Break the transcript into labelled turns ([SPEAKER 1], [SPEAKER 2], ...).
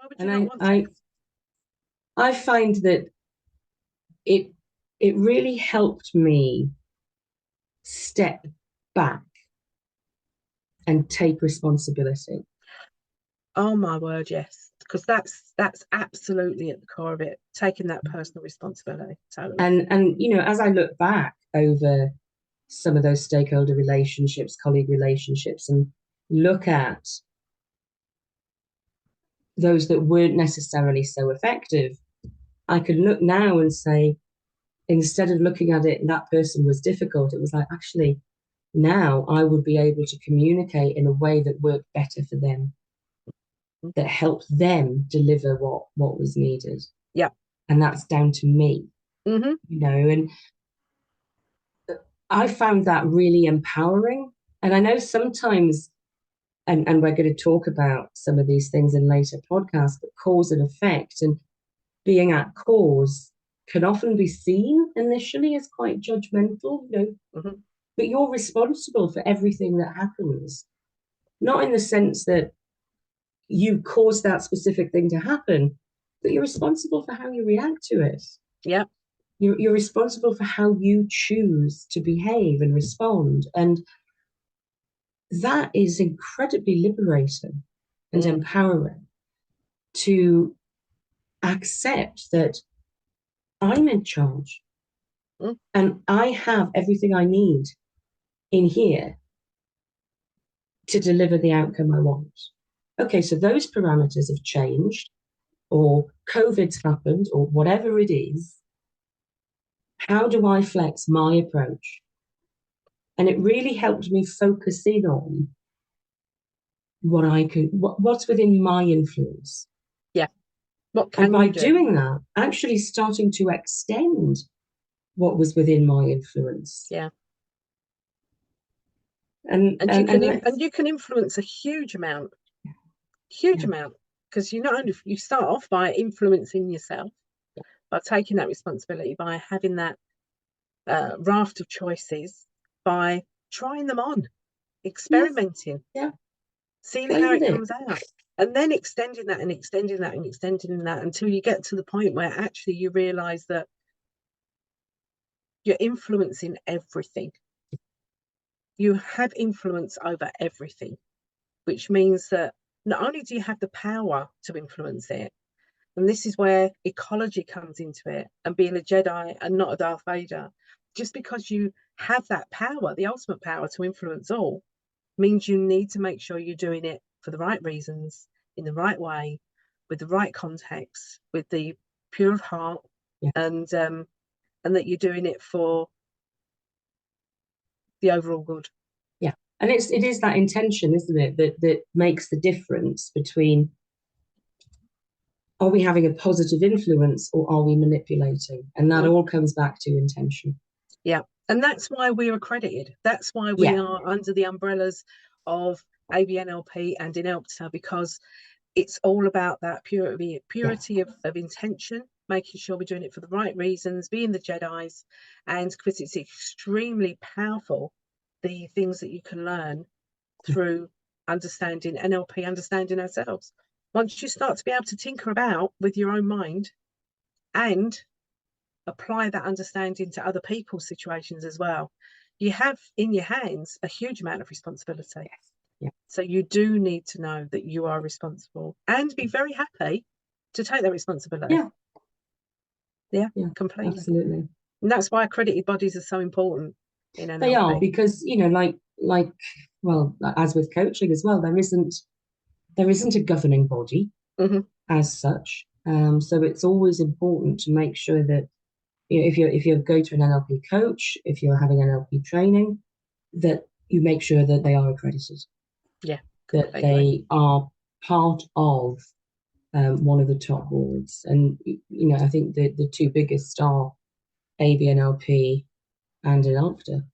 [SPEAKER 1] Why would you
[SPEAKER 2] And
[SPEAKER 1] not want to?
[SPEAKER 2] I find that it really helped me step back and take responsibility.
[SPEAKER 1] Oh my word, yes. Because that's absolutely at the core of it, taking that personal responsibility. Totally.
[SPEAKER 2] And as I look back over some of those stakeholder relationships, colleague relationships, and look at those that weren't necessarily so effective, I could look now and say, instead of looking at it, that person was difficult, it was like, actually, now I would be able to communicate in a way that worked better for them, that helped them deliver what was needed.
[SPEAKER 1] Yeah.
[SPEAKER 2] And that's down to me, and I found that really empowering. And I know sometimes, and we're going to talk about some of these things in later podcasts, but cause and effect and being at cause can often be seen initially as quite judgmental, but you're responsible for everything that happens. Not in the sense that you caused that specific thing to happen, but you're responsible for how you react to it.
[SPEAKER 1] Yeah.
[SPEAKER 2] You're responsible for how you choose to behave and respond. And that is incredibly liberating and empowering, to accept that I'm in charge and I have everything I need in here to deliver the outcome I want. Okay, so those parameters have changed, or COVID's happened, or whatever it is. How do I flex my approach? And it really helped me focus in on what's within my influence.
[SPEAKER 1] Yeah. What
[SPEAKER 2] And
[SPEAKER 1] can
[SPEAKER 2] by
[SPEAKER 1] you do?
[SPEAKER 2] doing that, actually starting to extend what was within my influence.
[SPEAKER 1] Yeah.
[SPEAKER 2] And
[SPEAKER 1] you can influence a huge amount, because you not only you start off by influencing yourself, by taking that responsibility, by having that raft of choices, by trying them on, experimenting, seeing how it comes out, and then extending that and extending that and extending that until you get to the point where actually you realize that you're influencing everything. You have influence over everything, which means that not only do you have the power to influence it, and this is where ecology comes into it, and being a Jedi and not a Darth Vader, just because you have that power, the ultimate power to influence all, means you need to make sure you're doing it for the right reasons, in the right way, with the right context, with the pure of heart, and that you're doing it for the overall good.
[SPEAKER 2] Yeah. And it is that intention, isn't it, that makes the difference between, are we having a positive influence or are we manipulating? And that all comes back to intention.
[SPEAKER 1] Yeah. And that's why we're accredited. That's why we are under the umbrellas of ABNLP and INELPTA, because it's all about that purity of intention, making sure we're doing it for the right reasons, being the Jedis, and because it's extremely powerful, the things that you can learn through understanding NLP, understanding ourselves. Once you start to be able to tinker about with your own mind and apply that understanding to other people's situations as well, you have in your hands a huge amount of responsibility. So you do need to know that you are responsible and be very happy to take that responsibility. Yeah, completely.
[SPEAKER 2] Absolutely.
[SPEAKER 1] And that's why accredited bodies are so important in NLP.
[SPEAKER 2] They are, because, well, as with coaching as well, there isn't a governing body as such. So it's always important to make sure that, if you go to an NLP coach, if you're having NLP training, that you make sure that they are accredited.
[SPEAKER 1] Yeah,
[SPEAKER 2] that they are part of one of the top boards. And I think the two biggest are ABNLP and INELPTA.